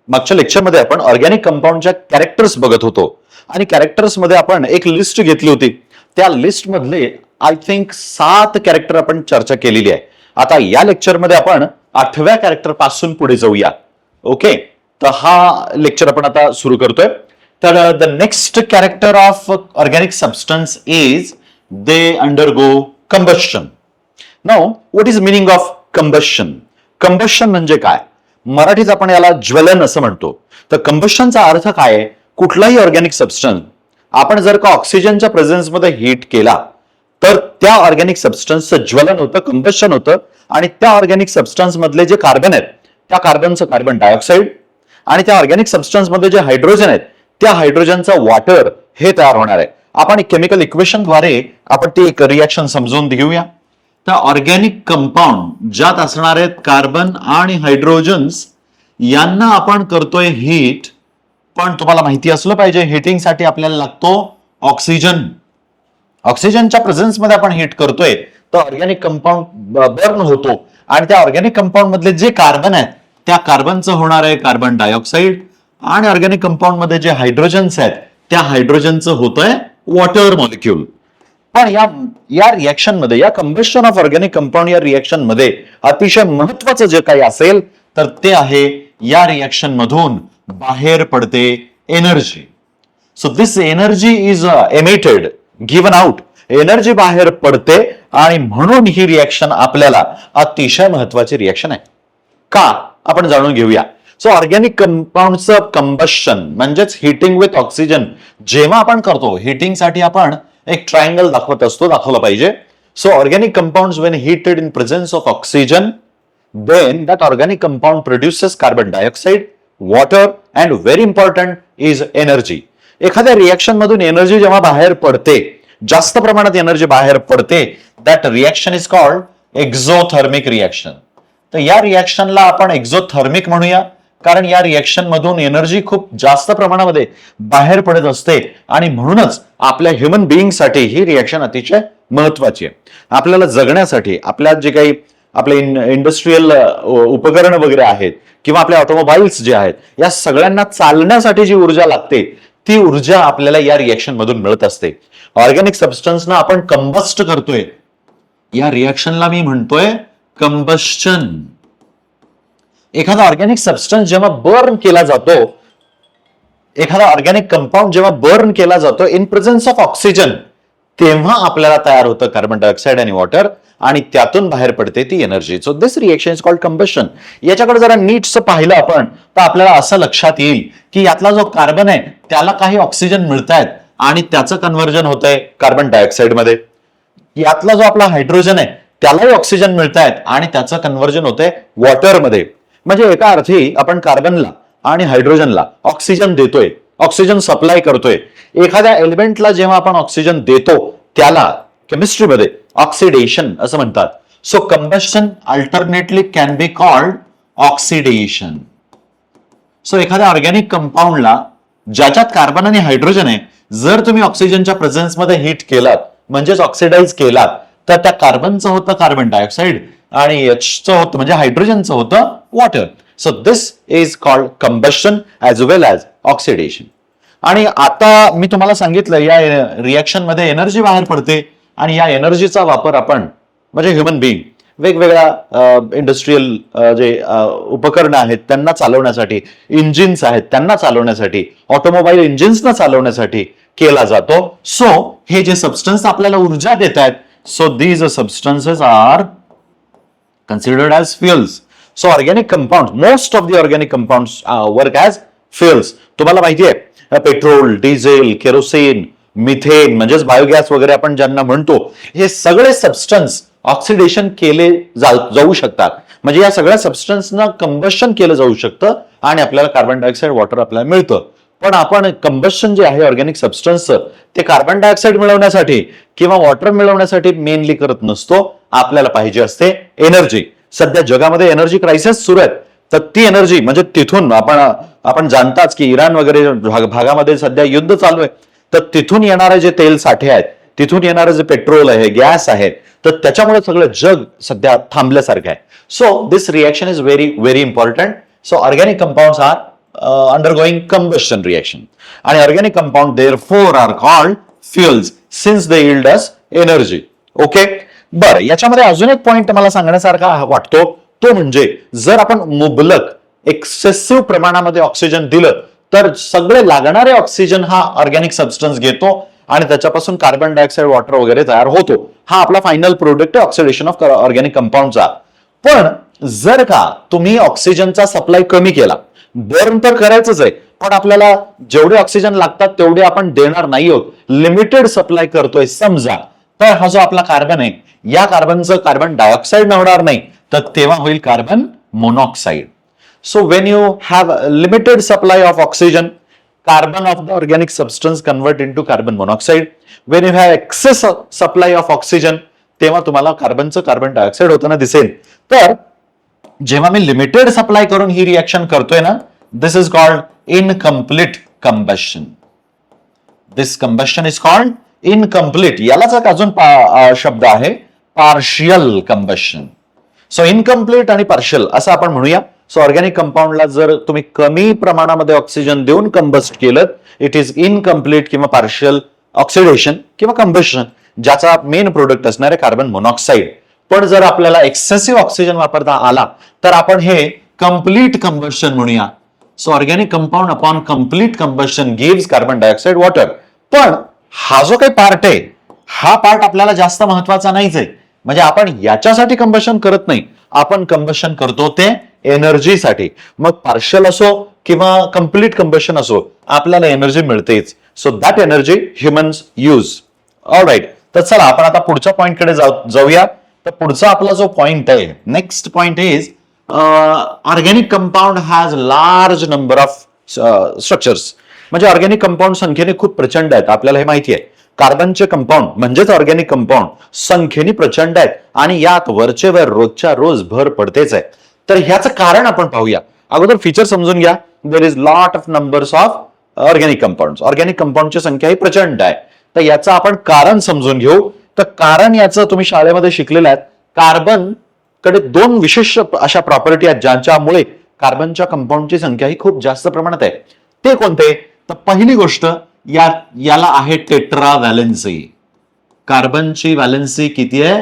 मागच्या लेक्चरमध्ये आपण ऑर्गॅनिक कंपाऊंडच्या कॅरेक्टर्स बघत होतो आणि कॅरेक्टर्स मध्ये आपण एक लिस्ट घेतली होती. त्या लिस्ट मधले आय थिंक 7 कॅरेक्टर आपण चर्चा केलेली आहे. आता या लेक्चरमध्ये आपण 8व्या कॅरेक्टर पासून पुढे जाऊया. ओके, तर हा लेक्चर आपण आता सुरू करतोय. तर the next character of organic substance is they undergo combustion. Now what is meaning of combustion? Combustion म्हणजे काय? मराठीत आपण याला ज्वलन असं म्हणतो. तर कंबशनचा अर्थ काय आहे? कुठलाही ऑर्गॅनिक सबस्टन्स आपण जर का ऑक्सिजनच्या प्रेझेन्समध्ये हीट केला तर त्या ऑर्गॅनिक सबस्टन्सचं ज्वलन होतं, कंबशन होतं आणि त्या ऑर्गॅनिक सबस्टन्स मधले जे कार्बन आहेत त्या कार्बनचं कार्बन डायऑक्साईड आणि त्या ऑर्गॅनिक सबस्टन्स मध्ये जे हायड्रोजन आहेत त्या हायड्रोजनचं वॉटर हे तयार होणार आहे. आपण केमिकल इक्वेशनद्वारे आपण ती एक रिएक्शन समजून घेऊया. तर ऑर्गॅनिक कंपाऊंड ज्यात असणार आहेत कार्बन आणि हायड्रोजन्स यांना आपण करतोय हीट. पण तुम्हाला माहिती असलं पाहिजे हीटिंगसाठी आपल्याला लागतो ऑक्सिजन. ऑक्सिजनच्या प्रेझेन्समध्ये आपण हीट करतोय तर ऑर्गॅनिक कंपाऊंड बर्न होतो आणि त्या ऑर्गॅनिक कंपाऊंड मधले जे कार्बन आहेत त्या कार्बनचं होणार आहे कार्बन डायऑक्साईड आणि ऑर्गॅनिक कंपाऊंड मध्ये जे हायड्रोजन्स आहेत त्या हायड्रोजनचं होतंय वॉटर मॉलिक्यूल. पण या रिएक्शन मध्ये, या कंबशन ऑफ ऑर्गॅनिक कंपाऊंड या रिएक्शन मध्ये अतिशय महत्वाचं जे काही असेल तर ते आहे या रिएक्शन मधून बाहेर पडते energy. So this energy is emitted, given out. Energy बाहेर पडते आणि म्हणून ही रिएक्शन आपल्याला अतिशय महत्वाची रिएक्शन आहे. का? आपण जाणून घेऊया. सो ऑर्गॅनिक कंपाऊंडचं कंबशन म्हणजेच हिटिंग विथ ऑक्सिजन जेव्हा आपण करतो, हिटिंगसाठी आपण एक ट्रायंगल दाखवला पाहिजे. So organic compounds when heated in presence of oxygen then that organic compound produces carbon dioxide, water and very important is energy. एखाद्या रिएक्शन मधून एनर्जी जेव्हा बाहेर पडते, जास्त प्रमाणात एनर्जी बाहेर पडते, that reaction is called exothermic reaction. तर या रिएक्शनला आपण एक्झोथर्मिक म्हणूया कारण या रिएक्शन मधून एनर्जी खूप जास्त प्रमाणामध्ये बाहेर पडत असते आणि म्हणूनच आपल्या ह्युमन बिईंगसाठी ही रिएक्शन अतिशय महत्वाची आहे. आपल्याला जगण्यासाठी, आपल्या जे काही आपले इंडस्ट्रीयल उपकरण वगैरे आहेत किंवा आपले ऑटोमोबाईल्स जे आहेत या सगळ्यांना चालण्यासाठी जी ऊर्जा लागते ती ऊर्जा आपल्याला या रिएक्शन मधून मिळत असते. ऑर्गॅनिक सबस्टन्सना आपण कंबस्ट करतोय, या रिएक्शनला मी म्हणतोय कंबशन. एखादा ऑर्गॅनिक सबस्टन्स जेव्हा बर्न केला जातो, एखादा ऑर्गॅनिक कंपाऊंड जेव्हा बर्न केला जातो इन प्रेझेन्स ऑफ ऑक्सिजन, तेव्हा आपल्याला तयार होतं कार्बन डायऑक्साईड आणि वॉटर आणि त्यातून बाहेर पडते ती energy. So this reaction is called combustion. याच्याकडे जरा नीटच पाहिलं आपण तर आपल्याला असं लक्षात येईल की यातला जो कार्बन आहे त्याला काही ऑक्सिजन मिळतायत आणि त्याचं कन्व्हर्जन होतंय कार्बन डायऑक्साईड मध्ये. यातला जो आपला हायड्रोजन आहे त्यालाही ऑक्सिजन मिळतायत आणि त्याचं कन्व्हर्जन होतंय वॉटर मध्ये. म्हणजे एका अर्थी आपण कार्बनला आणि हायड्रोजनला ऑक्सिजन देतोय, ऑक्सिजन सप्लाय करतोय. एखाद्या एलिमेंटला जेव्हा आपण ऑक्सिजन देतो त्याला केमिस्ट्रीमध्ये ऑक्सिडेशन असं म्हणतात. So combustion alternately can be called oxidation. So एखाद्या ऑर्गॅनिक कंपाऊंडला ज्याच्यात कार्बन आणि हायड्रोजन आहे जर तुम्ही ऑक्सिजनच्या प्रेझेन्समध्ये हीट केलात म्हणजेच ऑक्सिडाइज केलात तर त्या कार्बनचं होतं कार्बन डायऑक्साईड आणि एचचं होतं म्हणजे हायड्रोजनचं होतं water. So this is called combustion as well as oxidation. आणि आता मी तुम्हाला सांगितलं या रिएक्शन मध्ये एनर्जी बाहेर पडते आणि या एनर्जीचा वापर आपण म्हणजे ह्युमन बिईंग वेगवेगळ्या इंडस्ट्रीयल जे उपकरणं आहेत त्यांना चालवण्यासाठी, इंजिन्स आहेत त्यांना चालवण्यासाठी, ऑटोमोबाईल इंजिन्सना चालवण्यासाठी केला जातो. सो हे जे सबस्टन्स आपल्याला ऊर्जा देत आहेत, so these substances are considered as fuels. So organic compound, most of the organic compounds work as fuels. तुम्हाला माहिती आहे पेट्रोल, डिझेल, केरोसिन, मिथेन म्हणजेच बायोगॅस वगैरे आपण ज्यांना म्हणतो, हे सगळे सबस्टन्स ऑक्सिडेशन केले जाऊ शकतात. म्हणजे या सगळ्या सबस्टन्सना कंबशन केलं जाऊ शकतं आणि आपल्याला कार्बन डायऑक्साईड, वॉटर आपल्याला मिळतं. पण आपण कंबशन जे आहे ऑर्गॅनिक सबस्टन्सचं ते कार्बन डायऑक्साईड मिळवण्यासाठी किंवा वॉटर मिळवण्यासाठी मेनली करत नसतो. आपल्याला पाहिजे असते एनर्जी. सध्या जगामध्ये एनर्जी क्रायसिस सुरू आहेत तर ती एनर्जी म्हणजे तिथून आपण जाणताच की इराण वगैरे भागामध्ये सध्या युद्ध चालू आहे तर तिथून येणारे जे तेल साठे आहेत, तिथून येणारे जे पेट्रोल आहे, गॅस आहे, तर त्याच्यामुळे सगळं जग सध्या थांबल्यासारखं आहे. So this reaction is very very important. So organic compounds are undergoing combustion reaction. And organic compound therefore are called fuels since they yield us energy. Okay? बरं, याच्यामध्ये अजून एक पॉइंट मला सांगण्यासारखा वाटतो, तो म्हणजे जर आपण मुबलक एक्सेसिव्ह प्रमाणामध्ये ऑक्सिजन दिलं तर सगळे लागणारे ऑक्सिजन हा ऑर्गॅनिक सबस्टन्स घेतो आणि त्याच्यापासून कार्बन डायऑक्साईड, वॉटर वगैरे तयार होतो. हा आपला फायनल प्रोडक्ट आहे ऑक्सिडेशन ऑफ ऑर्गॅनिक कंपाऊंडचा. पण जर का तुम्ही ऑक्सिजनचा सप्लाय कमी केला, बर्न तर करायचंच आहे, पण आपल्याला जेवढे ऑक्सिजन लागतात तेवढे आपण देणार नाही आहोत, लिमिटेड सप्लाय करतोय समजा, तर हा जो आपला कार्बन आहे, या कार्बनचं कार्बन डायऑक्साईड होणार नाही, तर तेव्हा होईल carbon monoxide. So when you have a limited supply of oxygen, carbon of the organic substance convert into carbon monoxide. When you have excess supply of oxygen, तेव्हा तुम्हाला कार्बनचं कार्बन डायऑक्साईड होताना दिसेल. तर जेव्हा मी लिमिटेड सप्लाय करून ही reaction करतोय ना, this is called incomplete combustion. This combustion is called incomplete. यालाच एक अजून शब्द आहे, पार्शियल कंबशन. सो इनकम्प्लीट आणि पार्शियल असं आपण म्हणूया. सो ऑर्गॅनिक कंपाऊंडला जर तुम्ही कमी प्रमाणामध्ये ऑक्सिजन देऊन कंबस्ट केलं, इट इज इनकम्प्लीट किंवा पार्शियल ऑक्सिडेशन किंवा कंबशन, ज्याचा मेन प्रोडक्ट असणार आहे कार्बन मोनॉक्साईड. पण जर आपल्याला एक्सेसिव्ह ऑक्सिजन वापरता आला तर आपण हे कम्प्लीट कंबशन म्हणूया. So organic compound upon complete combustion gives carbon dioxide, water. पण हा जो काही पार्ट आहे, हा पार्ट आपल्याला जास्त महत्वाचा नाहीच आहे. म्हणजे आपण याच्यासाठी कंबशन करत नाही, आपण कंबशन करतो ते एनर्जीसाठी. मग पार्शियल असो किंवा कम्प्लीट कंबशन असो, आपल्याला एनर्जी मिळतेच. So that energy humans use. All right, तर चला आपण आता पुढच्या पॉइंट कडे जाऊया. तर पुढचा आपला जो पॉइंट आहे, next point is organic compound has large number of structures. म्हणजे ऑर्गॅनिक कंपाऊंड संख्येने खूप प्रचंड आहेत, आपल्याला हे माहिती आहे. कार्बनचे कंपाऊंड म्हणजेच ऑर्गॅनिक कंपाऊंड संख्येने प्रचंड आहेत आणि यात वरचे वर रोजच्या रोज भर पडतेच आहे. तर ह्याचं कारण आपण पाहूया. अगोदर फीचर समजून घ्या. There is lot of numbers of organic compound. Organic कंपाऊंडची संख्या ही प्रचंड आहे. तर याचं आपण कारण समजून घेऊ. तर कारण याचं तुम्ही शाळेमध्ये शिकलेलं आहे. कार्बन कडे दोन विशेष अशा प्रॉपर्टी आहेत ज्यांच्यामुळे कार्बनच्या कंपाऊंडची संख्या ही खूप जास्त प्रमाणात आहे. ते कोणते? तर पहिली गोष्ट, याला आहे टेट्रा व्हॅलेन्सी. कार्बनची व्हॅलेन्सी किती आहे?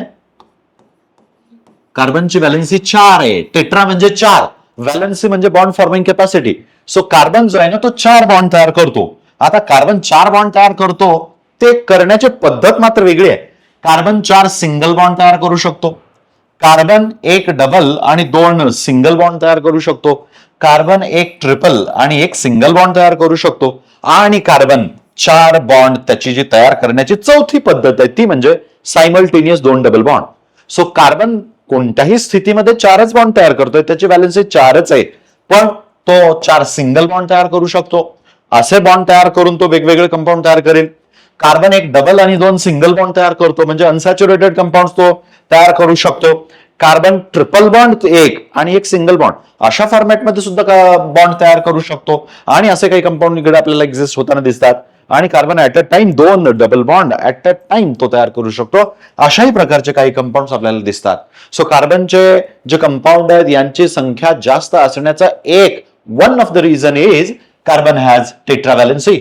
कार्बनची व्हॅलेन्सी 4 आहे. टेट्रा म्हणजे 4, व्हॅलेन्सी म्हणजे bond forming capacity. So carbon जो आहे ना, तो 4 बॉन्ड तयार करतो. आता कार्बन 4 बॉन्ड तयार करतो, ते करण्याची पद्धत मात्र वेगळी आहे. कार्बन 4 सिंगल बॉन्ड तयार करू शकतो. कार्बन 1 डबल आणि 2 सिंगल बॉन्ड तयार करू शकतो. कार्बन 1 ट्रिपल आणि 1 सिंगल बॉन्ड तयार करू शकतो. आणि कार्बन 4 बॉन्ड त्याची जी तयार करण्याची चौथी पद्धत आहे ती म्हणजे simultaneous 2 double bond. So carbon कोणत्याही स्थितीमध्ये 4च बॉन्ड तयार करतोय, त्याची व्हॅलेन्सी 4च आहे. पण तो 4 सिंगल बॉन्ड तयार करू शकतो. असे बॉन्ड तयार करून तो वेगवेगळे कंपाऊंड तयार करेल. कार्बन 1 डबल आणि 2 सिंगल बॉन्ड तयार करतो, म्हणजे अनसॅच्युरेटेड कंपाऊंड तो तयार करू शकतो. कार्बन ट्रिपल बॉन्ड 1 आणि 1 सिंगल बॉन्ड अशा फॉर्मॅटमध्ये सुद्धा बॉन्ड तयार करू शकतो. आणि असे काही कंपाऊंड इकडे आपल्याला एक्झिस्ट होताना दिसतात. आणि carbon at a time 2 double bond at a time तो तयार करू शकतो. अशाही प्रकारचे काही कंपाऊंड आपल्याला दिसतात. सो कार्बनचे जे कंपाऊंड आहेत यांची संख्या जास्त असण्याचा one of the reason is carbon has tetra valency.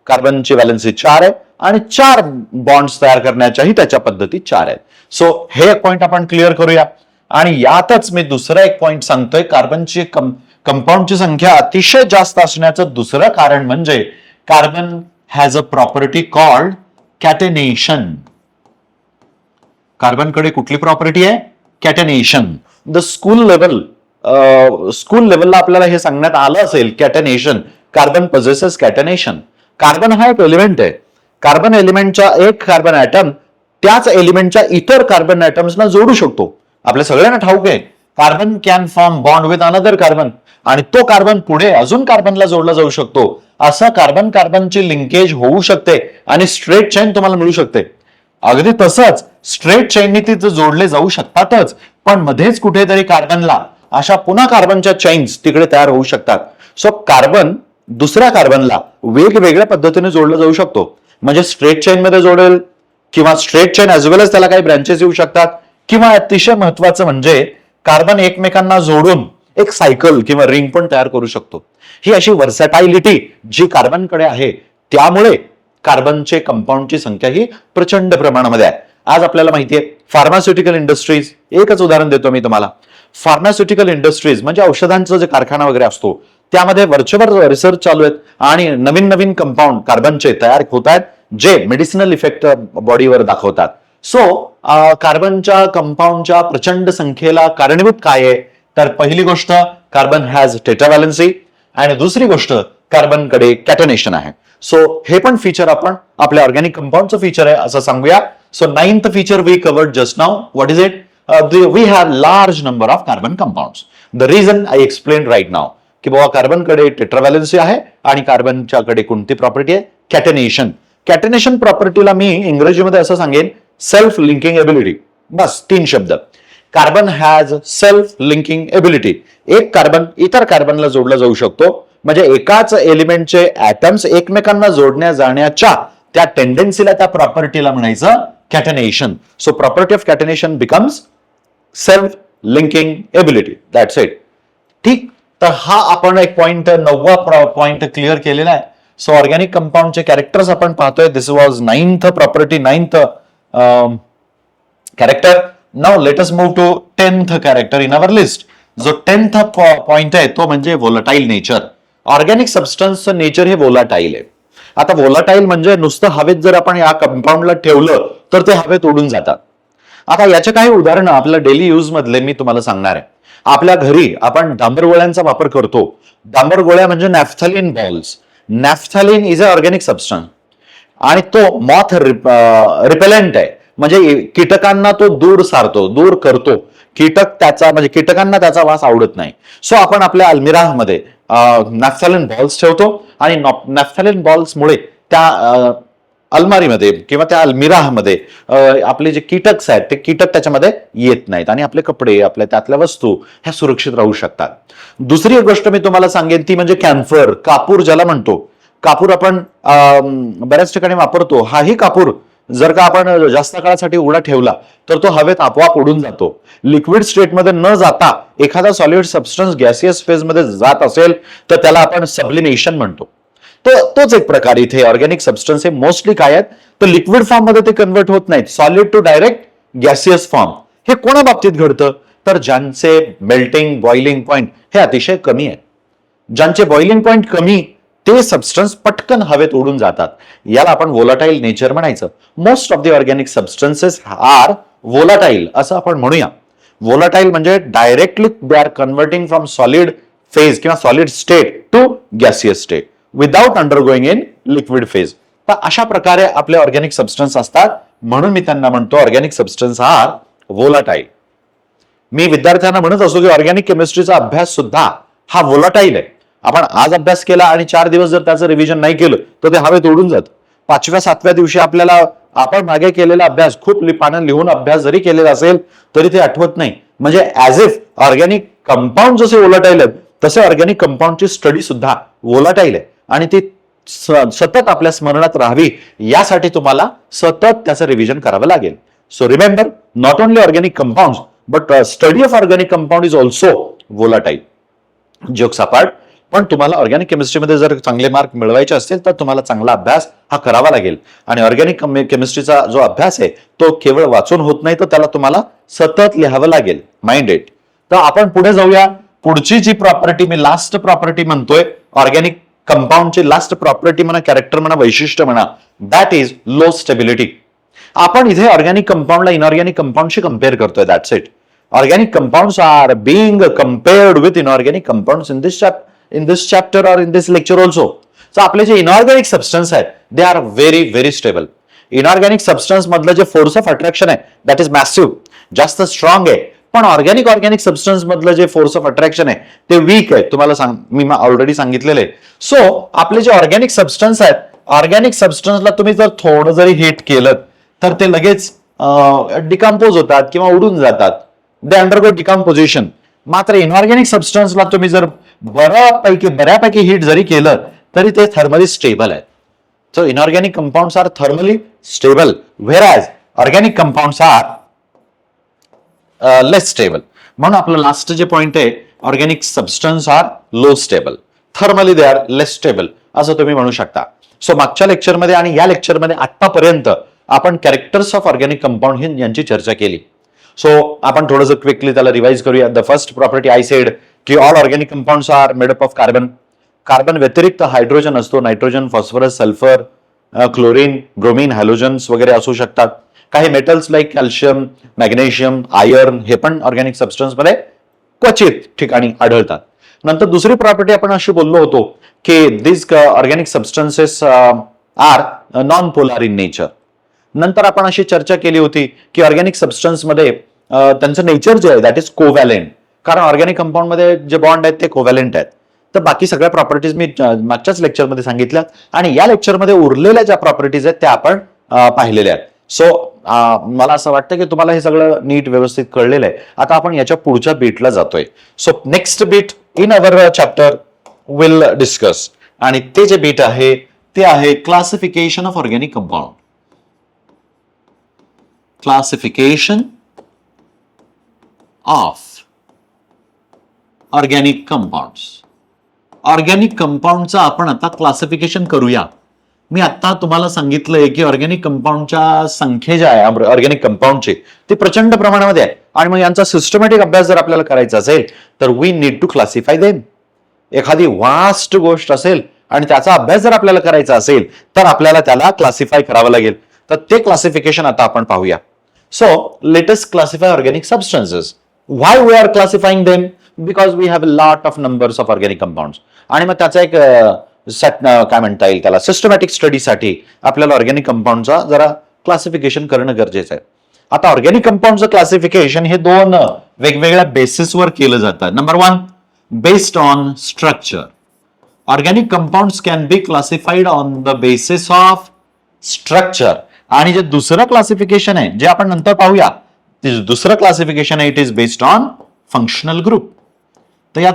कार्बनची व्हॅलेन्सी 4 आहे आणि 4 बॉन्ड्स तयार करण्याच्याही त्याच्या पद्धती 4 आहेत. सो हे एक पॉइंट आपण क्लिअर करूया. आणि यातच मी दुसरा एक पॉइंट सांगतोय. कार्बनची कंपाऊंडची संख्या अतिशय जास्त असण्याचं दुसरं कारण म्हणजे carbon has a property called catenation. कार्बनकडे कुठली प्रॉपर्टी आहे? कॅटेनेशन. द स्कूल लेवलला आपल्याला हे सांगण्यात आलं असेल catenation. Carbon possesses catenation. Carbon हा एक एलिमेंट आहे. कार्बन एलिमेंटच्या एक कार्बन ऍटम त्याच एलिमेंटच्या इतर कार्बन ऍटम्सना जोडू शकतो. आपल्या सगळ्यांना ठाऊक आहे carbon can form bond with another carbon आणि तो कार्बन पुढे अजून कार्बनला जोडला जाऊ शकतो. असं कार्बन कार्बनची लिंकेज होऊ शकते आणि स्ट्रेट चेन तुम्हाला मिळू शकते. अगदी तसंच स्ट्रेट चेननी तिथे जोडले जाऊ शकतातच, पण मध्येच कुठेतरी कार्बनला अशा पुन्हा कार्बनच्या चेन्स तिकडे तयार होऊ शकतात. सो कार्बन दुसऱ्या कार्बनला वेगवेगळ्या पद्धतीने जोडला जाऊ शकतो. म्हणजे स्ट्रेट चेन मध्ये जोडेल किंवा स्ट्रेट चेन ऍज वेल त्याला काही ब्रँचेस येऊ शकतात. किंवा अतिशय महत्वाचं म्हणजे कार्बन एकमेकांना जोडून एक सायकल किंवा रिंग पण तयार करू शकतो. ही अशी वर्सॅटायलिटी जी कार्बनकडे आहे, त्यामुळे कार्बनचे कंपाऊंडची संख्या ही प्रचंड प्रमाणामध्ये आहे. आज आपल्याला माहिती आहे फार्मास्युटिकल इंडस्ट्रीज, एकच उदाहरण देतो मी तुम्हाला. फार्मास्युटिकल इंडस्ट्रीज म्हणजे औषधांचा जे कारखाना वगैरे असतो, त्यामध्ये वरचेवर रिसर्च चालू आहेत आणि नवीन नवीन कंपाऊंड कार्बनचे तयार होत आहेत, जे मेडिसिनल इफेक्ट बॉडीवर दाखवतात. सो कार्बनच्या कंपाऊंडच्या प्रचंड संख्येला कारणीभूत काय आहे, तर पहिली गोष्ट कार्बन हॅज टेट्राव्हॅलन्सी आणि दुसरी गोष्ट कार्बनकडे कॅटनेशन आहे. सो हे पण फीचर आपण आपल्या ऑर्गॅनिक कंपाऊंडचं फीचर आहे असं सांगूया. So 9th feature we covered just now. What is it? We have large number of carbon compounds. The reason I explain right now की बाबा कार्बनकडे टेट्राव्हॅलन्सी आहे आणि कार्बनच्याकडे कोणती प्रॉपर्टी आहे? कॅटनेशन. कॅटनेशन प्रॉपर्टीला मी इंग्रजीमध्ये असं सांगेन, सेल्फ लिंकिंग एबिलिटी. बस 3 शब्द. Carbon has self linking ability. एक कार्बन इतर कार्बनला जोडला जाऊ शकतो, म्हणजे एकाच एलिमेंटचे ऍटम्स एकमेकांना जोडण्या जाण्याच्या त्या टेंडन्सीला, त्या प्रॉपर्टीला म्हणायचं catenation. So property of catenation becomes self linking ability. That's it. ठीक. तर हा आपण एक पॉइंट 9वा पॉइंट क्लिअर केलेला आहे. सो ऑर्गॅनिक कंपाऊंडचे कॅरेक्टर्स आपण पाहतोय. This was 9th property, 9th character. Now let us move to 10th character in our list. जो 10th पॉइंट आहे तो म्हणजे व्होलाटाईल नेचर. ऑर्गॅनिक सबस्टन्सचं नेचर हे व्होलाटाईल आहे. आता व्होलाटाईल म्हणजे नुसतं हवेत जर आपण या कंपाऊंडला ठेवलं तर ते हवेत उडून जातात. आता याचे काही उदाहरणं आपल्या डेली यूज मधले मी तुम्हाला सांगणार आहे. आपल्या घरी आपण डांबर गोळ्यांचा वापर करतो. डांबर गोळ्या म्हणजे naphthalene balls. Naphthalene is a organic substance आणि तो मॉथ रिपेलेंट आहे, म्हणजे कीटकांना तो दूर सारतो, दूर करतो. कीटक त्याचा म्हणजे कीटकांना त्याचा वास आवडत नाही. सो आपण आपल्या अल्मिरामध्ये नॅफ्थॅलिन बॉल्स ठेवतो आणि नॅफ्थॅलिन बॉल्समुळे त्या अलमारीमध्ये किंवा त्या अल्मिरामध्ये आपले जे कीटक आहेत ते कीटक त्याच्यामध्ये येत नाहीत आणि आपले कपडे, आपल्या त्यातल्या वस्तू ह्या सुरक्षित राहू शकतात. दुसरी एक गोष्ट मी तुम्हाला सांगेन ती म्हणजे कॅम्फर, कापूर ज्याला म्हणतो. कापूर आपण बऱ्याच ठिकाणी वापरतो. हाही कापूर जर का आपण जास्त काळासाठी उघडा ठेवला तर तो हवेत आपोआप उडून जातो. लिक्विड स्टेटमध्ये न जाता एखादा सॉलिड सबस्टन्स गॅसियस फेजमध्ये जात असेल तर त्याला आपण सब्लिमेशन म्हणतो. तोच एक प्रकार इथे ऑर्गॅनिक सबस्टन्स हे मोस्टली काय आहेत तर लिक्विड फॉर्म मध्ये ते कन्वर्ट होत नाहीत, solid to direct gaseous form. हे कोणा बाबतीत घडतं तर ज्यांचे मेल्टिंग बॉइलिंग पॉइंट हे अतिशय कमी आहे. ज्यांचे बॉइलिंग पॉइंट कमी ते सबस्टन्स पटकन हवेत उडून जातात. याला आपण व्होलाटाईल नेचर म्हणायचं. Most of the organic substances are volatile असं आपण म्हणूया. व्होलाटाईल म्हणजे directly they are converting from solid phase किंवा solid state to gaseous state without undergoing in liquid phase. तर अशा प्रकारे आपले ऑर्गॅनिक सबस्टन्स असतात, म्हणून मी त्यांना म्हणतो ऑर्गॅनिक सबस्टन्स आर व्होलाटाईल. मी विद्यार्थ्यांना म्हणत असतो की ऑर्गॅनिक केमिस्ट्रीचा अभ्यास सुद्धा हा व्होलाटाईल आहे. आपण आज अभ्यास केला आणि 4 दिवस जर त्याचं रिव्हिजन नाही केलं तर ते हवेत उडून जात. 5व्या 7व्या दिवशी आपल्याला आपण मागे केलेला अभ्यास, खूप पानं लिहून अभ्यास जरी केलेला असेल तरी ते आठवत नाही. म्हणजे ऍज इफ ऑर्गॅनिक कंपाऊंड जसे व्होलाटाईल आहेत तसे ऑर्गॅनिक कंपाऊंडची स्टडी सुद्धा व्होलाटाईल आहे आणि ती सतत आपल्या स्मरणात राहावी यासाठी तुम्हाला सतत त्याचं रिव्हिजन करावं लागेल. So remember, not only organic compound but study of organic compound is also volatile. Jokes apart, पण तुम्हाला ऑर्गॅनिक केमिस्ट्रीमध्ये जर चांगले मार्क मिळवायचे असतील तर तुम्हाला चांगला अभ्यास हा करावा लागेल. आणि ऑर्गॅनिक केमिस्ट्रीचा जो अभ्यास आहे तो केवळ वाचून होत नाही, तर त्याला तुम्हाला सतत लिहावं लागेल. Mind it. तर आपण पुढे जाऊया. पुढची जी प्रॉपर्टी मी लास्ट प्रॉपर्टी म्हणतोय ऑर्गॅनिक कंपाऊंडची, लास्ट प्रॉपर्टी म्हणा, कॅरेक्टर म्हणा, वैशिष्ट्य म्हणा, दॅट इज लो स्टेबिलिटी. आपण इथे ऑर्गॅनिक कंपाऊंडला इनऑर्गॅनिक कंपाऊंडशी कम्पेअर करतोय. That's it. Organic compounds are being compared with inorganic compounds in this chapter or in this lecture also. So आपले जे इनऑर्गॅनिक सबस्टन्स आहेत they are very very stable. Inorganic substance मधलं जे फोर्स ऑफ अट्रॅक्शन आहे that is massive, जास्त strong आहे. पण organic substance मधलं जे फोर्स ऑफ अट्रॅक्शन आहे ते वीक आहे. तुम्हाला मी ऑलरेडी सांगितलेलं आहे. सो आपले जे ऑर्गॅनिक सबस्टन्स आहेत, ऑर्गॅनिक सबस्टन्सला तुम्ही जर थोडं जरी हिट केलं तर ते लगेच डिकम्पोज होतात किंवा उडून जातात. They undergo decomposition. मात्र इनऑर्गॅनिक सबस्टन्सला तुम्ही जर बऱ्यापैकी हिट जरी केलं तरी ते थर्मली स्टेबल आहेत. So inorganic compounds are thermally stable whereas organic compounds are less stable. म्हणून आपलं लास्ट जे पॉइंट आहे organic substance are low stable, thermally they are less stable असं तुम्ही म्हणू शकता. सो मागच्या लेक्चरमध्ये आणि या लेक्चरमध्ये आतापर्यंत आपण कॅरेक्टर्स ऑफ ऑर्गॅनिक कंपाऊंड ही यांची चर्चा केली. सो आपण थोडंसं क्विकली त्याला रिवाइज करूया. The first property I said की all organic compounds are made up of carbon. Carbon व्यतिरिक्त हायड्रोजन असतो, nitrogen, phosphorus, sulphur, chlorine, bromine, halogens वगैरे असू शकतात. काही metals like calcium, magnesium, iron हे पण ऑर्गॅनिक सबस्टन्स मध्ये क्वचित ठिकाणी आढळतात. नंतर दुसरी प्रॉपर्टी आपण अशी बोललो होतो की this organic substances are non polar in nature. नंतर आपण अशी चर्चा केली होती की ऑर्गॅनिक सबस्टन्स मध्ये त्यांचं नेचर जे आहे दॅट इज कोव्हॅलेंट, कारण ऑर्गॅनिक कंपाऊंड मध्ये जे बॉन्ड आहेत ते कोव्हॅलेंट आहेत. तर बाकी सगळ्या प्रॉपर्टीज मी मागच्याच लेक्चरमध्ये सांगितल्या आणि या लेक्चरमध्ये उरलेल्या ज्या प्रॉपर्टीज आहेत त्या आपण पाहिलेल्या आहेत. सो मला असं वाटतं की तुम्हाला हे सगळं नीट व्यवस्थित कळलेलं आहे. आता आपण याच्या पुढच्या बीटला जातोय. So next beat in our chapter will discuss, आणि ते जे बीट आहे ते आहे classification of organic compound. Classification of organic compounds. Organic कंपाऊंडचं आपण आता क्लासिफिकेशन करूया. मी आता तुम्हाला सांगितलंय की ऑर्गॅनिक कंपाऊंडच्या संख्या ज्या आहे ऑर्गॅनिक कंपाऊंडची ती प्रचंड प्रमाणामध्ये आहे, आणि मग यांचा सिस्टमॅटिक अभ्यास जर आपल्याला करायचा असेल तर we need to classify them. एखादी वास्ट गोष्ट असेल आणि त्याचा अभ्यास जर आपल्याला करायचा असेल तर आपल्याला त्याला क्लासिफाय करावं लागेल. तर ते क्लासिफिकेशन आता आपण पाहूया. So let us classify organic substances. Why we are classifying them? Because we have a lot of numbers of organic compounds, आणि मग त्याचा एक काय म्हणता येईल त्याला सिस्टमॅटिक स्टडीसाठी आपल्याला ऑर्गॅनिक कंपाऊंडचा जरा क्लासिफिकेशन करणं गरजेचं आहे. आता ऑर्गॅनिक कंपाऊंडचं क्लासिफिकेशन हे दोन वेगवेगळ्या बेसिसवर केलं जातं. Number one, based on structure. Organic compounds can be classified on the basis of structure. आणि जे दुसरं क्लासिफिकेशन आहे जे आपण नंतर पाहूया, ते दुसरं क्लासिफिकेशन आहे it is based on functional group. तर या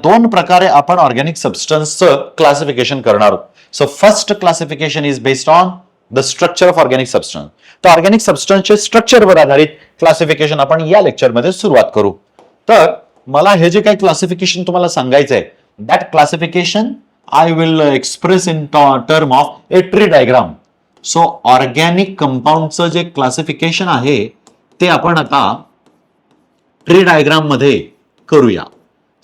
दोन प्रकारे आपण ऑर्गॅनिक सबस्टन्सचं क्लासिफिकेशन करणार आहोत. So first classification is based on the structure of organic substance. तर ऑर्गॅनिक सबस्टन्सचे स्ट्रक्चरवर आधारित क्लासिफिकेशन आपण या लेक्चरमध्ये सुरुवात करू. तर मला हे जे काही क्लासिफिकेशन तुम्हाला सांगायचं आहे that classification I will express in term of a tree diagram. So organic कंपाऊंडचं जे क्लासिफिकेशन आहे ते आपण आता ट्री डायग्राम मध्ये करूया.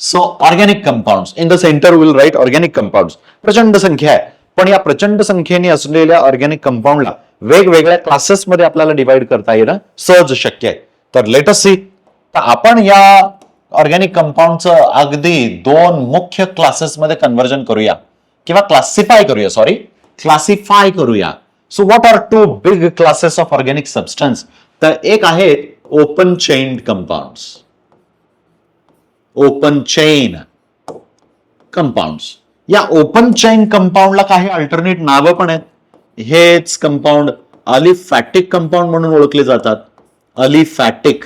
So organic compounds in the centre will write organic compounds. प्रचंड संख्या आहे, पण या प्रचंड संख्येने असलेल्या ऑर्गॅनिक कंपाऊंडला वेगवेगळ्या क्लासेसमध्ये आपल्याला डिवाइड करता येणं सहज शक्य आहे. तर लेट अस सी. तर आपण या ऑर्गॅनिक कंपाऊंडचं अगदी दोन मुख्य क्लासेसमध्ये कन्व्हर्जन करूया किंवा क्लासिफाय करूया. So what are two big classes of organic substance? तर एक आहे open chain compounds. Open chain compounds. या ओपन चेन कंपाऊंडला काही अल्टरनेट नावं पण आहेत. हेच कंपाऊंड अलिफॅटिक कंपाऊंड म्हणून ओळखले जातात. अलिफॅटिक,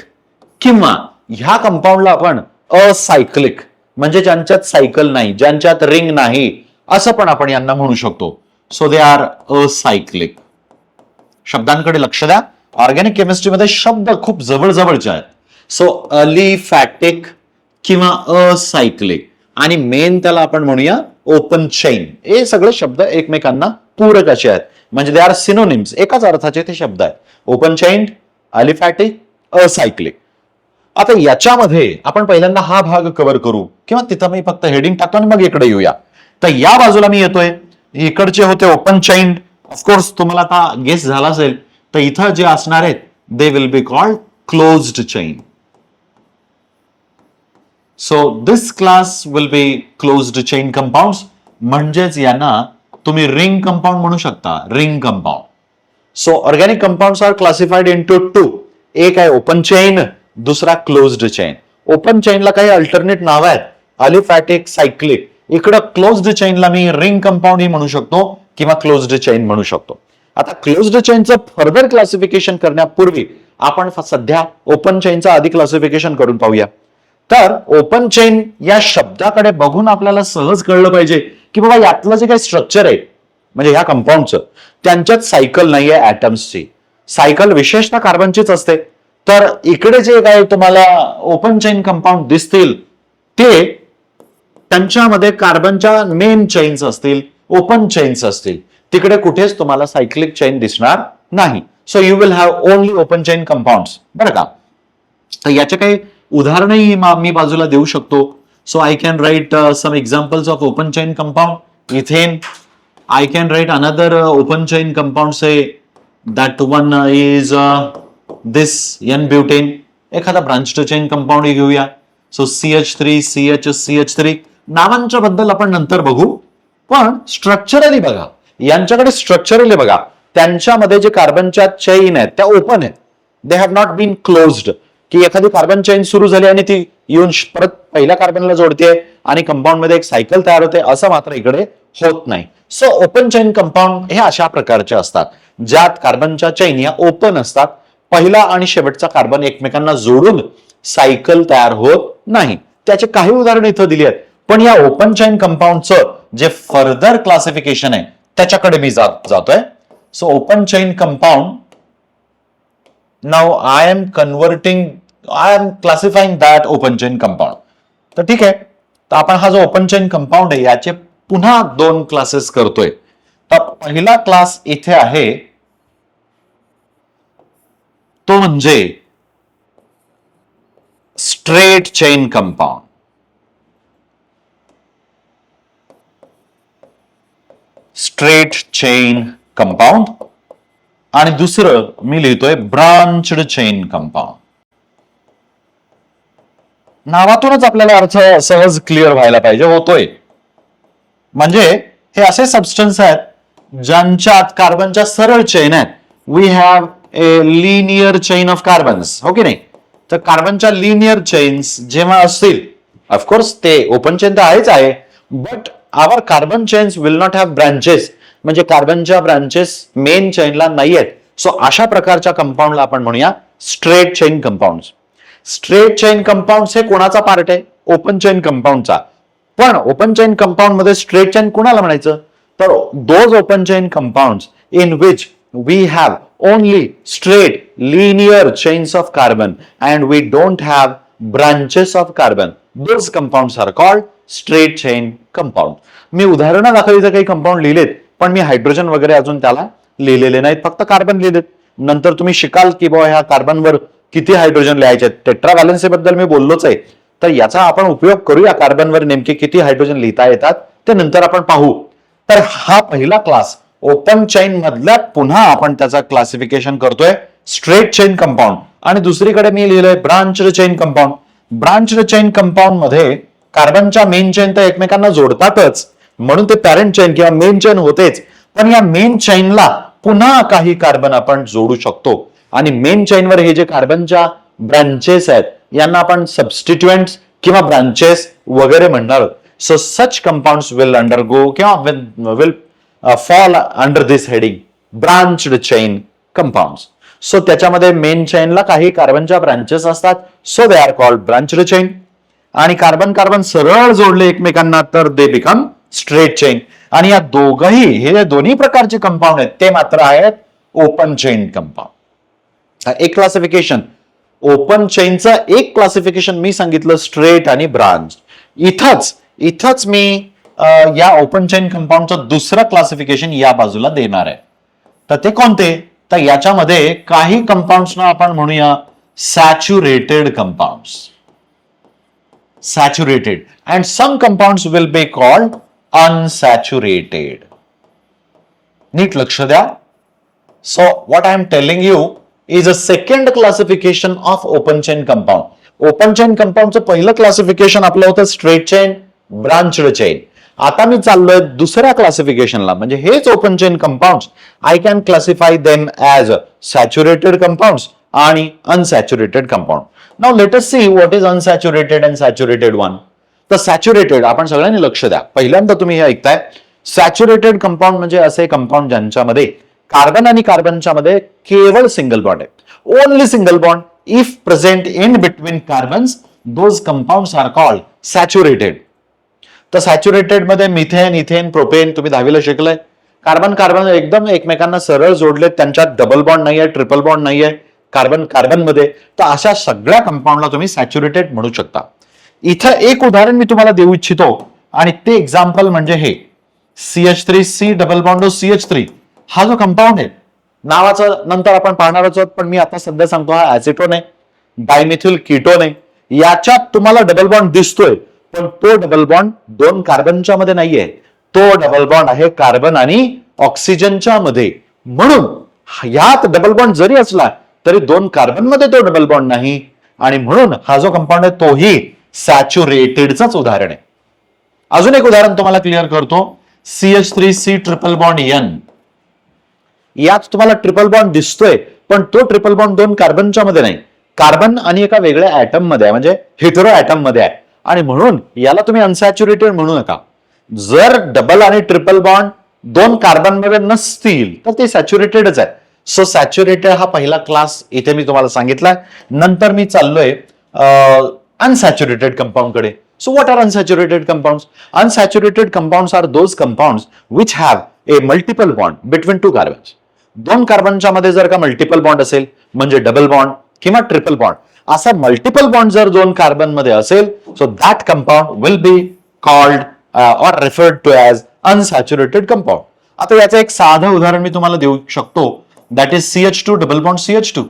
किंवा ह्या कंपाऊंडला आपण असायक्लिक म्हणजे ज्यांच्यात सायकल नाही, ज्यांच्यात रिंग नाही असं पण आपण यांना म्हणू शकतो. So they R असायक्लिक. शब्दांकडे लक्ष द्या. ऑर्गॅनिक केमिस्ट्रीमध्ये शब्द खूप जवळजवळचे आहेत. सो अलिफॅटिक किंवा असायक्लिक, आणि मेन त्याला आपण म्हणूया ओपन चेन. हे सगळे शब्द एकमेकांना पूरक असे आहेत, म्हणजे दे आर सिनोनिम्स, एकाच अर्थाचे ते शब्द आहेत. Open chain, aliphatic, acyclic. आता याच्यामध्ये आपण पहिल्यांदा हा भाग कव्हर करू, किंवा तिथं मी फक्त हेडिंग टाकतो आणि मग इकडे येऊया. तर या बाजूला मी येतोय, इकडचे होते ओपन चेन. ऑफकोर्स तुम्हाला आता गेस झाला असेल, तर इथं जे असणार आहेत they will be called closed chain. So this class will be closed chain compounds, म्हणजेच यांना तुम्ही रिंग कंपाऊंड म्हणू शकता. Ring compound. So organic compounds are classified into two. एक आहे ओपन चेन, दुसरा क्लोज्ड चेन. ओपन चेनला काही अल्टरनेट नाव आहेत, अलिफॅटिक, सायक्लिक. इकडं क्लोज्ड चेनला मी रिंग कंपाऊंड ही म्हणू शकतो किंवा क्लोज्ड चेन म्हणू शकतो. आता क्लोज्ड चेनचं फर्दर क्लासिफिकेशन करण्यापूर्वी आपण सध्या ओपन चेनचं आधी क्लासिफिकेशन करून पाहूया. तर ओपन चेन या शब्दाकडे बघून आपल्याला सहज कळलं पाहिजे की बाबा यातलं जे काही स्ट्रक्चर आहे म्हणजे ह्या कंपाऊंडचं, त्यांच्यात सायकल नाहीये ऍटम्सची. सायकल विशेषतः कार्बनचीच असते. तर इकडे जे काही तुम्हाला ओपन चेन कंपाऊंड दिसतील ते त्यांच्यामध्ये कार्बनच्या मेन चेन्स असतील, ओपन चेन्स असतील. तिकडे कुठेच तुम्हाला सायक्लिक चेन दिसणार नाही. So you will have only open chain compounds. बरं का? तर याचे काही उदाहरणही मी बाजूला देऊ शकतो. So I can write some examples of open chain compound. Ethane I can write another open chain compound, say that one is this N-butane. एखादा branched chain compound घेऊया. सो CH3, CH, CH3 नावांच्या बद्दल आपण नंतर बघू, पण structurally बघा, यांच्याकडे structurally बघा, त्यांच्यामध्ये जे कार्बनच्या चेन आहेत त्या ओपन आहेत. They have not been closed. की एखादी कार्बन चेन सुरू झाली आणि ती येऊन परत पहिल्या कार्बनला जोडते आणि कंपाऊंड मध्ये एक सायकल तयार होते, असं मात्र इकडे होत नाही. सो ओपन चेन कंपाऊंड हे अशा प्रकारचे असतात ज्यात कार्बनच्या चेन या ओपन असतात. पहिला आणि शेवटचा कार्बन एकमेकांना जोडून सायकल तयार होत नाही. त्याचे काही उदाहरण इथं दिली आहेत, पण या ओपन चेन कंपाऊंडचं जे फर्दर क्लासिफिकेशन आहे त्याच्याकडे मी जातोय. So open chain compound, now I am classifying that open chain compound. तर ठीक आहे, तर आपण हा जो ओपन चेन कंपाऊंड आहे याचे पुन्हा दोन क्लासेस करतोय. तर पहिला क्लास इथे आहे तो म्हणजे straight chain compound. Straight chain compound. आणि दुसरं मी लिहितोय ब्रांच्ड चेन कंपाऊंड. नावातूनच आपल्याला अर्थ सहज क्लिअर व्हायला पाहिजे, होतोय. म्हणजे हे असे सबस्टन्स आहेत ज्यांच्यात कार्बनच्या सरळ चेन आहेत. We have a linear chain of carbons, हो की नाही? तर कार्बनच्या लिनियर चेन्स जेव्हा असतील, ऑफकोर्स ते ओपन चेन तर आहेच आहे, but our carbon chains will not have branches. म्हणजे कार्बनच्या ब्रांचेस मेन चेनला नाही आहेत. सो अशा प्रकारच्या कंपाऊंडला आपण म्हणूया straight chain compound. Straight chain compound हे कोणाचा पार्ट आहे? ओपन चेन कंपाऊंडचा. पण ओपन चेन कंपाऊंड मध्ये स्ट्रेट चेन कुणाला म्हणायचं? तर those open chain compounds in which we have only straight linear chains of carbon and we don't have branches of carbon. Those compounds are called straight chain compound. मी उदाहरणं दाखवली काही compound लिहिलेत, पण मी hydrogen वगैरे अजून त्याला लिहिलेले नाहीत, फक्त कार्बन लिहिलेत. नंतर तुम्ही शिकाल की बाबा ह्या कार्बनवर किती हायड्रोजन लिहायचे. टेट्रा व्हॅलेन्सी बद्दल मी बोललोच आहे, तर याचा आपण उपयोग करूया. कार्बनवर नेमके किती हायड्रोजन लिहिता येतात ते नंतर आपण पाहू. तर हा पहिला क्लास ओपन चेन मधल्या पुन्हा आपण त्याचा क्लासिफिकेशन करतोय स्ट्रेट चेन कंपाऊंड. आणि दुसरीकडे मी लिहिलंय branched chain compound. Branched chain compound मध्ये कार्बनच्या मेन चेन तर एकमेकांना जोडतातच, म्हणून ते पॅरेंट चेन किंवा मेन चेन होतेच. पण या मेन चेनला पुन्हा काही कार्बन आपण जोडू शकतो. आणि मेन चेनवर हे जे कार्बनच्या ब्रांचेस आहेत यांना आपण सबस्टिट्युएंट्स किंवा ब्रांचेस वगैरे म्हणणार आहोत. So such compounds will undergo किंवा will fall under this heading branched chain compounds. So त्याच्यामध्ये मेन चेनला काही कार्बनच्या ब्रांचेस असतात, so they are called branched chain. आणि कार्बन कार्बन सरळ जोडले एकमेकांना तर दे बिकम स्ट्रेट चेन. आणि या दोघही हे दोन्ही प्रकारचे कंपाऊंड आहेत ते मात्र आहेत ओपन चेन कंपाऊंड. एक क्लासिफिकेशन ओपन चेनचं, एक क्लासिफिकेशन मी सांगितलं स्ट्रेट आणि ब्रांच. इथंच मी या ओपन चेन कंपाऊंडचं दुसरं क्लासिफिकेशन या बाजूला देणार आहे. तर ते कोणते? तर याच्यामध्ये काही कंपाऊंड्सना आपण म्हणूया saturated compounds. Saturated and some compounds will be called unsaturated. नीट लक्ष द्या. So what I am telling you is a second classification of open chain compound. Open chain कंपाऊंडचं पहिलं क्लासिफिकेशन आपलं होतं स्ट्रेट चेन, ब्रांच्ड चेन. आता मी चाललोय दुसऱ्या क्लासिफिकेशनला, म्हणजे हेच open chain compounds I can classify them as saturated compounds आणि unsaturated compound. Now let us see what is unsaturated and saturated one. तर सॅच्युरेटेड आपण सगळ्यांनी लक्ष द्या, पहिल्यांदा तुम्ही हे ऐकताय. सॅच्युरेटेड कंपाऊंड म्हणजे असे कंपाऊंड ज्यांच्यामध्ये कार्बन आणि कार्बनच्या मध्ये केवळ सिंगल बॉन्ड आहे, only single bond. If present in between carbons those compounds are called saturated. तर सॅच्युरेटेड मध्ये मिथेन, इथेन, प्रोपेन तुम्ही 10वीला शिकलाय. कार्बन कार्बन एकदम एकमेकांना सरळ जोडले, त्यांच्यात डबल बॉन्ड नाहीये, ट्रिपल बॉन्ड नाहीये, कार्बन कार्बन मध्ये, तर अशा सगळ्या कंपाऊंडला तुम्ही सॅच्युरेटेड म्हणू शकता. इथं एक उदाहरण मी तुम्हाला देऊ इच्छितो आणि ते एक्झाम्पल म्हणजे हे CH3C डबल बॉन्ड CH3 हा जो कंपाऊंड आहे, नावाचं नंतर आपण पाहणार आहोत, पण मी आता सध्या सांगतो हा ऍसिटोन आहे, डायमिथिल कीटोन आहे. याच्यात तुम्हाला डबल बॉन्ड दिसतोय, पण तो डबल बॉन्ड दोन कार्बनच्या मध्ये नाहीये, तो डबल बॉन्ड आहे कार्बन आणि ऑक्सिजनच्या मध्ये. म्हणून यात डबल बॉन्ड जरी असला तरी दोन कार्बन मध्ये तो डबल बॉन्ड नाही, आणि म्हणून हा जो कंपाऊंड आहे तोही सॅच्युरेटेडच उदाहरण आहे. अजून एक उदाहरण तुम्हाला क्लिअर करतो, CH3C ट्रिपल बॉन्ड N. यात तुम्हाला ट्रिपल बॉन्ड दिसतोय, पण तो ट्रिपल बॉन्ड दोन कार्बनच्या मध्ये नाही, कार्बन आणि एका वेगळ्या ऍटम मध्ये आहे, म्हणजे हेटेरो ऍटम मध्ये आहे, आणि म्हणून याला तुम्ही अनसॅच्युरेटेड म्हणू नका. जर डबल आणि ट्रिपल बॉन्ड दोन कार्बन मध्ये नसतील तर ते सॅच्युरेटेडच आहे. सो सॅच्युरेटेड हा पहिला क्लास इथे मी तुम्हाला सांगितलाय. नंतर मी चाललोय unsaturated compound कडे. So what are unsaturated compounds? Unsaturated compounds are those compounds which have a multiple bond between two carbons. दोन कार्बनच्या मध्ये जर का मल्टिपल बॉन्ड असेल म्हणजे डबल बॉन्ड किंवा ट्रिपल बॉन्ड, असा मल्टिपल बॉन्ड जर दोन कार्बन मध्ये असेल, so that compound will be called or referred to as unsaturated compound. आता याचं एक साधं उदाहरण मी तुम्हाला देऊ शकतो, that is CH2 double bond CH2.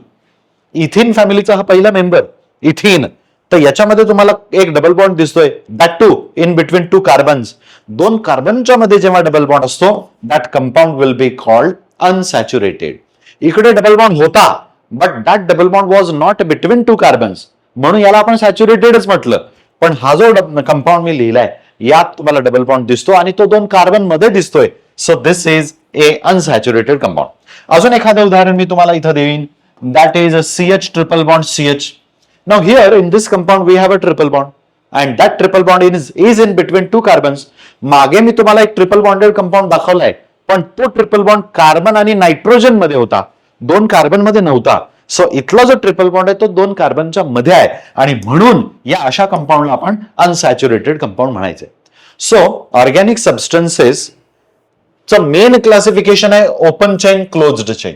Ethene फॅमिलीचा हा पहिला मेंबर इथिन, तर याच्यामध्ये तुम्हाला एक डबल बॉन्ड दिसतोय, that too in between two carbons. दोन कार्बनच्या मध्ये जेव्हा डबल बॉन्ड असतो, that compound will be called unsaturated. इकडे डबल बॉन्ड होता, but that double bond was not between two carbons, म्हणून याला आपण सॅच्युरेटेडच म्हटलं. पण हा जो कंपाऊंड मी लिहिलाय यात तुम्हाला डबल बॉन्ड दिसतो आणि तो दोन कार्बन मध्ये दिसतोय, so this is a unsaturated compound. अजून एखादं उदाहरण मी तुम्हाला इथं देईन, that is CH triple bond CH. Now here in this compound we have a triple bond and that triple bond is in between two carbons. मागे मी तुम्हाला एक triple bonded compound दाखवलाय, पण तो ट्रिपल बॉन्ड कार्बन आणि nitrogen मध्ये होता, दोन कार्बन मध्ये नव्हता. सो इथला जो ट्रिपल बॉन्ड आहे तो दोन कार्बनच्या मध्ये आहे, आणि म्हणून या अशा कंपाऊंडला आपण अनसॅच्युरेटेड कंपाऊंड म्हणायचे. सो ऑर्गॅनिक सबस्टन्सेस च मेन क्लासिफिकेशन आहे ओपन चेन, क्लोज्ड चेन.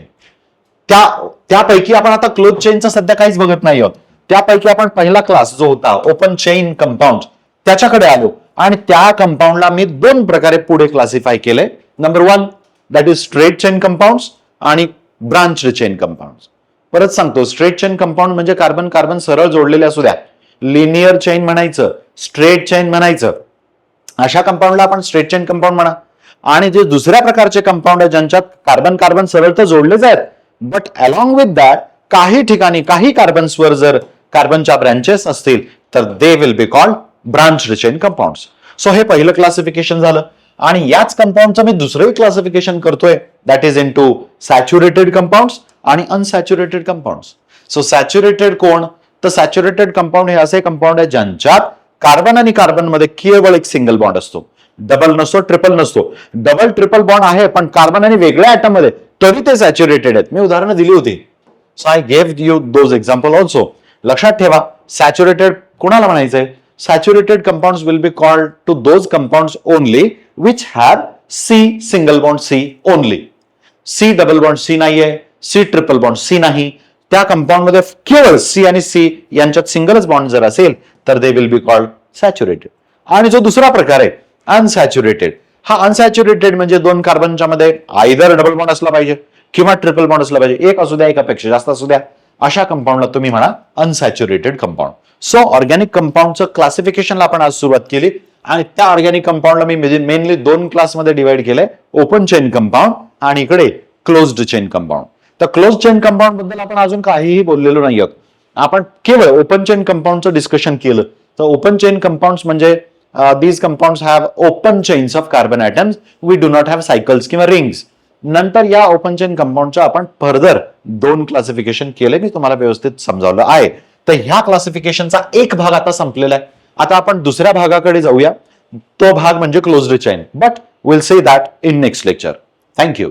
त्यापैकी आपण आता क्लोज चेनचा सध्या काहीच बघत नाही आहोत. त्यापैकी आपण पहिला क्लास जो होता ओपन चेन कंपाऊंड त्याच्याकडे आलो, आणि त्या कंपाऊंडला मी दोन प्रकारे पुढे क्लासिफाय केले. Number 1 that is straight chain compound आणि ब्रांच्ड चेन कंपाऊंड. परत सांगतो, स्ट्रेट चेन कंपाऊंड म्हणजे कार्बन कार्बन सरळ जोडलेले असू द्या, लिनियर चेन म्हणायचं, स्ट्रेट चेन म्हणायचं, अशा कंपाऊंडला आपण स्ट्रेट चेन कंपाऊंड म्हणा. आणि जे दुसऱ्या प्रकारचे कंपाऊंड आहे ज्यांच्यात कार्बन कार्बन सरळ तर जोडलेच आहेत, बट अलॉंग विथ दॅट काही ठिकाणी काही कार्बन्सवर जर कार्बनच्या ब्रँचेस असतील तर दे will be called branched chain compounds. So हे पहिलं क्लासिफिकेशन झालं, आणि याच कंपाऊंडचं मी दुसरं क्लासिफिकेशन करतोय, that is into saturated compounds आणि अनसॅच्युरेटेड कंपाऊंड्स. सो सॅच्युरेटेड कोण, तर सॅच्युरेटेड कंपाऊंड हे असे कंपाऊंड आहे ज्यांच्यात कार्बन आणि कार्बन मध्ये केवळ एक सिंगल बॉन्ड असतो, डबल नसतो, ट्रिपल नसतो. डबल ट्रिपल बॉन्ड आहे पण कार्बन आणि वेगळ्या ऍटम मध्ये, तरी ते सॅच्युरेटेड आहेत. मी उदाहरणं दिली होती, so I gave you those example also. लक्षात ठेवा, सॅच्युरेटेड कोणाला म्हणायचंय, saturated compounds will be called to those compounds only which have C single bond C only. C double bond C नाहीये, C ट्रिपल बॉन्ड C नाही. त्या compound मध्ये केवळ C आणि C यांच्यात सिंगलच बॉन्ड जर असेल तर दे विल बी कॉल्ड सॅच्युरेटेड. आणि जो दुसरा प्रकार आहे अनसॅच्युरेटेड, हा अनसॅच्युरेटेड म्हणजे दोन कार्बनच्या मध्ये आयदर डबल बॉन्ड असला पाहिजे किंवा ट्रिपल बॉन्ड असला पाहिजे, एक असू द्या एकापेक्षा जास्त असू द्या, अशा कंपाऊंडला तुम्ही म्हणा अनसॅच्युरेटेड कंपाऊंड. सो ऑर्गॅनिक कंपाऊंडचं क्लासिफिकेशनला आपण आज सुरुवात केली, आणि त्या ऑर्गॅनिक कंपाऊंडला मी मेनली दोन क्लासमध्ये डिवाइड केले, ओपन चेन कंपाऊंड आणि इकडे क्लोज्ड चेन कंपाऊंड. तर क्लोज चेन कंपाऊंड बद्दल आपण अजून काहीही बोललेलो नाही आहोत, आपण केवळ ओपन चेन कंपाऊंडचं डिस्कशन केलं. तर ओपन चेन कंपाऊंड्स म्हणजे these compounds have open chains of carbon atoms, we do not have cycles किंवा रिंग्स. नंतर या ओपन चेन कंपाऊंडच्या आपण फर्दर दोन क्लासिफिकेशन केले, मी तुम्हाला व्यवस्थित समजावलं आहे. तर ह्या क्लासिफिकेशनचा एक भाग आता संपलेला आहे. आता आपण दुसऱ्या भागाकडे जाऊया, तो भाग म्हणजे closed chain, but will see that in next lecture. Thank you.